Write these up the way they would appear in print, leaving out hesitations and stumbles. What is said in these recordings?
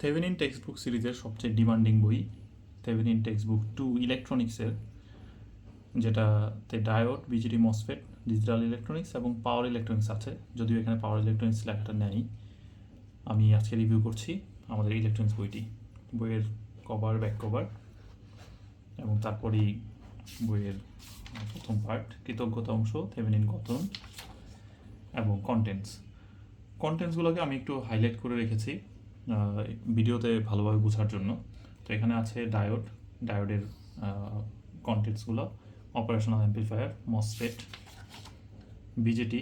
Thevenin textbook সিরিজের সবচেয়ে demanding বই থেভেনিন টেক্সটবুক 2 ইলেকট্রনিক্সের, যেটাতে ডায়োড, বিজিটি, মসফেট, ডিজিটাল ইলেকট্রনিক্স এবং পাওয়ার ইলেকট্রনিক্স আছে। যদিও এখানে পাওয়ার ইলেকট্রনিক্স লেখাটা নেই। আমি আজকে রিভিউ করছি আমাদের ইলেকট্রনিক্স বইটি। বইয়ের কভার, ব্যাক কভার এবং তারপরেই বইয়ের প্রথম পার্ট, কৃতজ্ঞতা অংশ, থেভেনিন কথন এবং কন্টেন্টসগুলোকে আমি একটু হাইলাইট করে রেখেছি ভিডিওতে ভালোভাবে বোঝার জন্য। তো এখানে আছে ডায়োডের কন্টেন্টসগুলো, operational amplifier, MOSFET, BJT,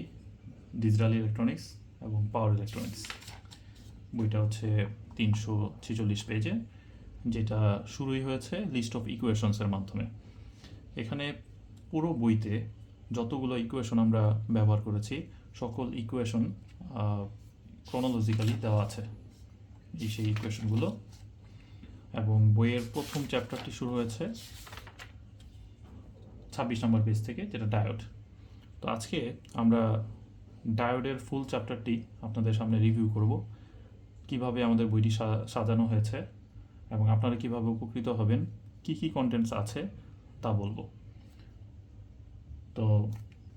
digital electronics এবং পাওয়ার ইলেকট্রনিক্স। বইটা হচ্ছে 346 পেজে, যেটা শুরুই হয়েছে লিস্ট অফ ইকুয়েশনসের মাধ্যমে। এখানে পুরো বইতে যতগুলো ইকুয়েশন আমরা ব্যবহার করেছি, সকল ইকুয়েশন ক্রোনোলজিক্যালি দেওয়া আছে, সেই ইকুয়েশনগুলো। এবং বইয়ের প্রথম চ্যাপ্টারটি শুরু হয়েছে 26 নম্বর পেজ থেকে, যেটা ডায়োড। তো আজকে আমরা ডায়োডের ফুল চ্যাপ্টারটি আপনাদের সামনে রিভিউ করব, কিভাবে আমাদের বইটি সাজানো হয়েছে এবং আপনারা কিভাবে উপকৃত হবেন, কি কি কন্টেন্টস আছে তা বলবো। তো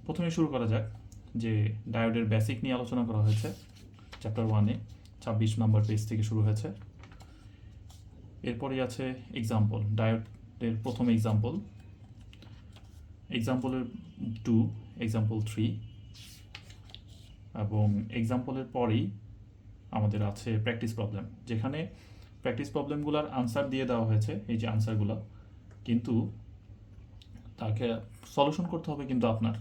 প্রথমে শুরু করা যাক যে ডায়োডের বেসিক নিয়ে আলোচনা করা হয়েছে চ্যাপ্টার 1-এ, 26 নম্বর পেজ থেকে শুরু হয়েছে। এরপরেই আছে এক্সাম্পল, ডায়োডের প্রথম এক্সাম্পলের 2, এক্সাম্পল 3 এবং এক্সাম্পলের পরেই আমাদের আছে প্র্যাকটিস প্রবলেম, যেখানে প্র্যাকটিস প্রবলেমগুলোর আনসার দিয়ে দেওয়া হয়েছে, এই যে আনসারগুলো, কিন্তু তাকে সলিউশন করতে হবে কিন্তু আপনার।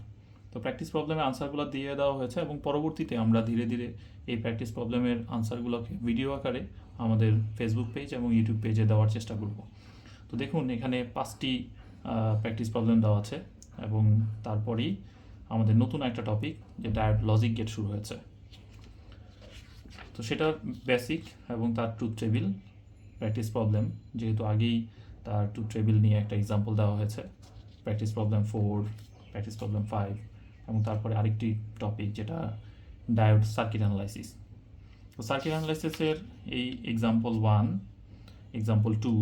তো প্র্যাকটিস প্রবলেমের আনসারগুলো দিয়ে দেওয়া হয়েছে এবং পরবর্তীতে আমরা ধীরে ধীরে এই প্র্যাকটিস প্রবলেমের আনসারগুলোকে ভিডিও আকারে আমাদের ফেসবুক পেজ এবং ইউটিউব পেজে দেওয়ার চেষ্টা করব। তো দেখুন, এখানে 5টি প্র্যাকটিস প্রবলেম দেওয়া আছে এবং তারপরেই আমাদের নতুন একটা টপিক, যে ডায়োড লজিক গেট শুরু হয়েছে। তো সেটার বেসিক এবং তার ট্রুথ টেবিল, প্র্যাকটিস প্রবলেম, যেহেতু আগেই তার ট্রুথ টেবিল নিয়ে একটা এক্সাম্পল দেওয়া হয়েছে, প্র্যাকটিস প্রবলেম 4, প্র্যাকটিস প্রবলেম 5 এবং তারপরে আরেকটি টপিক, যেটা ডায়োড সার্কিট অ্যানালাইসিস। তো সার্কিট অ্যানালাইসিসের এই এক্সাম্পল 1, এক্সাম্পল 2,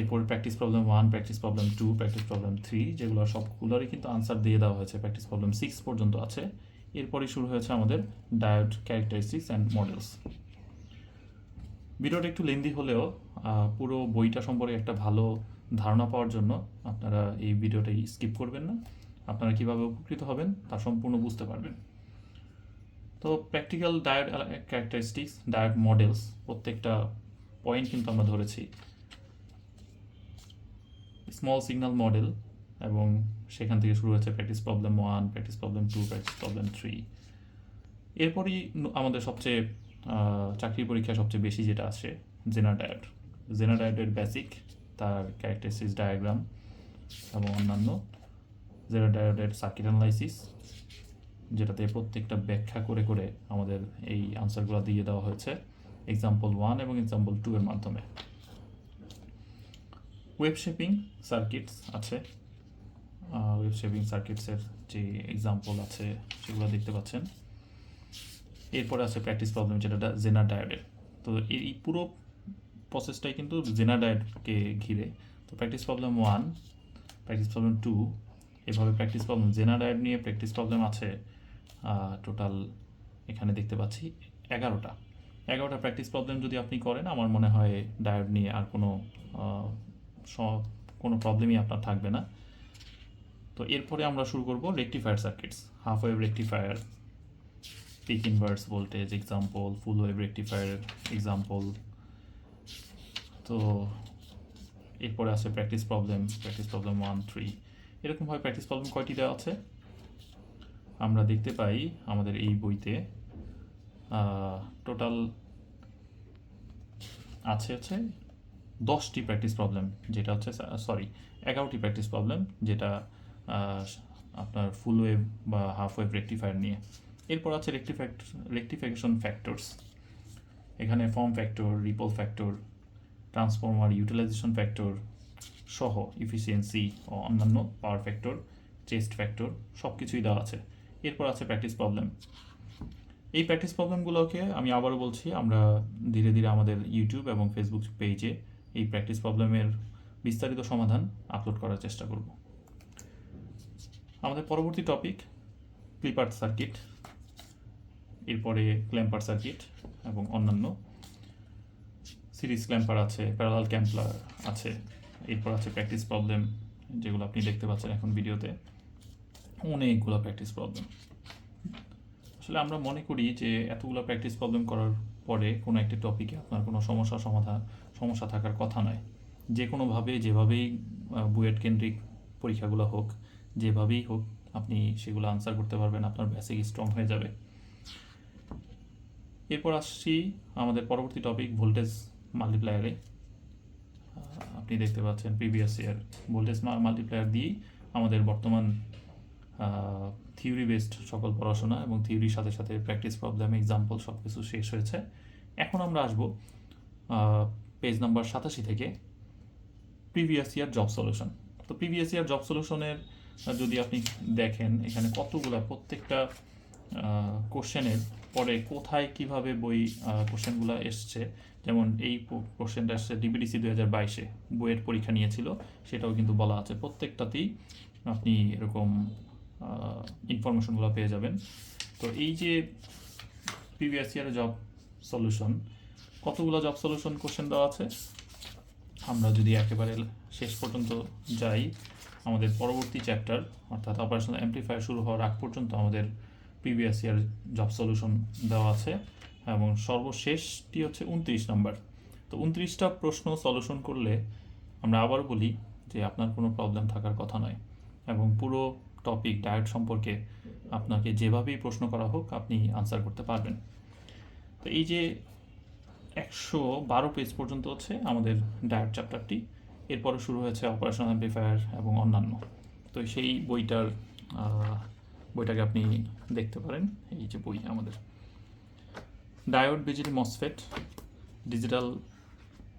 এরপর practice problem 1, practice problem 2, practice problem 3, যেগুলো সবগুলোরই কিন্তু আনসার দিয়ে দেওয়া হয়েছে, প্র্যাকটিস প্রবলেম 6 পর্যন্ত আছে। এরপরই শুরু হয়েছে আমাদের ডায়োড ক্যারেক্টারিস্টিক্স অ্যান্ড মডেলস। ভিডিওটা একটু লেন্দি হলেও পুরো বইটা সম্পর্কে একটা ভালো ধারণা পাওয়ার জন্য আপনারা এই ভিডিওটাই স্কিপ করবেন না। আপনারা কীভাবে উপকৃত হবেন তা সম্পূর্ণ বুঝতে পারবেন। তো practical diode characteristics, diode models, প্রত্যেকটা পয়েন্ট কিন্তু আমরা ধরেছি। স্মল সিগন্যাল মডেল, এবং সেখান থেকে শুরু হয়েছে practice problem 1, practice problem 2, practice problem 3। এরপরই আমাদের সবচেয়ে চাকরির পরীক্ষায় সবচেয়ে বেশি যেটা আসে, জেনার ডায়োডের বেসিক, তার ক্যারেক্টারিস্টিক্স ডায়াগ্রাম এবং অন্যান্য, জেনার ডায়োডের সার্কিট অ্যানালাইসিস, যেটাতে প্রত্যেকটা ব্যাখ্যা করে করে আমাদের এই আনসারগুলো দিয়ে দেওয়া হয়েছে এক্সাম্পল 1 এবং এক্সাম্পল 2 এর মাধ্যমে। ওয়েভ শেপিং সার্কিটস আছে, ওয়েভ শেপিং সার্কিটসের যে এক্সাম্পল আছে সেগুলো দেখতে পাচ্ছেন। এরপরে আছে প্র্যাকটিস প্রবলেম, যেটা জেনার ডায়োডের। তো এই পুরো প্রসেসটাই কিন্তু জেনার ডায়োডকে ঘিরে। তো প্র্যাকটিস প্রবলেম 1, প্র্যাকটিস প্রবলেম 2, এভাবে প্র্যাকটিস প্রবলেম, জেনার ডায়োড নিয়ে প্র্যাকটিস প্রবলেম আছে টোটাল, এখানে দেখতে পাচ্ছি 11টা প্র্যাকটিস প্রবলেম যদি আপনি করেন, আমার মনে হয় ডায়োড নিয়ে আর কোনো প্রবলেমই আপনার থাকবে না। তো এরপরে আমরা শুরু করব rectifier circuits, half wave rectifier, peak inverse voltage example, full wave rectifier example. তো এরপরে আছে প্র্যাকটিস প্রবলেম 1, 3। এরকমভাবে প্র্যাকটিস প্রবলেম কয়টি দেওয়া আছে আমরা দেখতে পাই আমাদের এই বইতে। টোটাল আছে 10টি প্র্যাকটিস প্রবলেম, যেটা হচ্ছে 11টি প্র্যাকটিস প্রবলেম, যেটা আপনার ফুল ওয়েভ বা হাফ ওয়েভ রেকটিফায়ার নিয়ে। এরপর আছে রেকটিফিকেশন ফ্যাক্টরস, এখানে form factor, ripple factor, transformer utilisation factor সহ ইফিসিয়েন্সি ও অন্যান্য পাওয়ার ফ্যাক্টর, চেস্ট ফ্যাক্টর, সব কিছুই দেওয়া আছে। এরপর আছে প্র্যাকটিস প্রবলেম এই প্র্যাকটিস প্রবলেমগুলোকে আমি আবারও বলছি, আমরা ধীরে ধীরে আমাদের ইউটিউব এবং ফেসবুক পেজে এই প্র্যাকটিস প্রবলেমের বিস্তারিত সমাধান আপলোড করার চেষ্টা করব। আমাদের পরবর্তী টপিক ক্লিপার সার্কিট, এরপরে ক্ল্যাম্পার সার্কিট এবং অন্যান্য সিরিজ ক্ল্যাম্পার আছে, প্যারালাল ক্ল্যাম্পার আছে, এরপর আছে প্র্যাকটিস প্রবলেম, যেগুলো আপনি দেখতে পাচ্ছেন এখন ভিডিওতে, অনেকগুলো প্র্যাকটিস প্রবলেম। আসলে আমরা মনে করি যে এতগুলো প্র্যাকটিস প্রবলেম করার পরে কোনো একটি টপিকে আপনার কোনো সমস্যা থাকার কথা নয়। যে কোনোভাবে যেভাবেই বুয়েট কেন্দ্রিক পরীক্ষাগুলো হোক, যেভাবেই হোক আপনি সেগুলো আনসার করতে পারবেন, আপনার বেসিক স্ট্রং হয়ে যাবে। এরপর আসছি আমাদের পরবর্তী টপিক ভোল্টেজ মাল্টিপ্লায়ারে। আপনি দেখতে পাচ্ছেন প্রিভিয়াস ইয়ার ভোল্টেজ মাল্টিপ্লায়ার দিয়েই আমাদের বর্তমান থিওরি বেসড সকল পড়াশোনা এবং থিওরির সাথে সাথে প্র্যাকটিস প্রবলেম, এক্সাম্পল সব কিছু শেষ হয়েছে। এখন আমরা আসবো পেজ নাম্বার 87 থেকে প্রিভিয়াস ইয়ার জব সলিউশন। তো প্রিভিয়াস ইয়ার জব সলিউশনের যদি আপনি দেখেন, এখানে কতগুলা প্রত্যেকটা কোশ্চেনের পরে কোথায় কিভাবে কোশ্চেনগুলো এসছে, যেমন এই কোশ্চেনটা এসছে ডিবিডিসি 2022-এ বইয়ের পরীক্ষা নিয়েছিল, সেটাও কিন্তু বলা আছে। প্রত্যেকটাতেই আপনি এরকম ইনফরমেশনগুলো পেয়ে যাবেন। তো এই যে প্রিভিয়াস ইয়ারের জব সলিউশন, কতগুলো জব সলিউশন কোশ্চেন দেওয়া আছে, আমরা যদি একেবারে শেষ পর্যন্ত যাই, আমাদের পরবর্তী চ্যাপ্টার অর্থাৎ অপারেশনাল অ্যামপ্লিফায়ার শুরু হওয়ার আগ পর্যন্ত আমাদের প্রিভিয়াস ইয়ার জব সলিউশন দেওয়া আছে এবং সর্বশেষটি হচ্ছে 29 নম্বর। তো 29টা প্রশ্ন সলিউশন করলে আমরা আবার বলি যে আপনার কোনো প্রবলেম থাকার কথা নয়, এবং পুরো টপিক ডায়েট সম্পর্কে আপনাকে যেভাবেই প্রশ্ন করা হোক আপনি আনসার করতে পারবেন। তো এই যে 112 পেজ পর্যন্ত হচ্ছে আমাদের ডায়েট চ্যাপ্টারটি, এরপরে শুরু হয়েছে অপারেশনাল অ্যামপ্লিফায়ার এবং অন্যান্য। তো সেই বইটাকে আপনি দেখতে পারেন, এই যে বই আমাদের ডায়োড, বিজলি, মসফেট, ডিজিটাল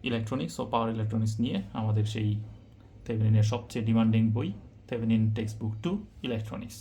ইলেকট্রনিক্স ও পাওয়ার ইলেকট্রনিক্স নিয়ে আমাদের সেই থেভেনিনের সবচেয়ে ডিমান্ডিং বই, Thevenin textbook to electronics.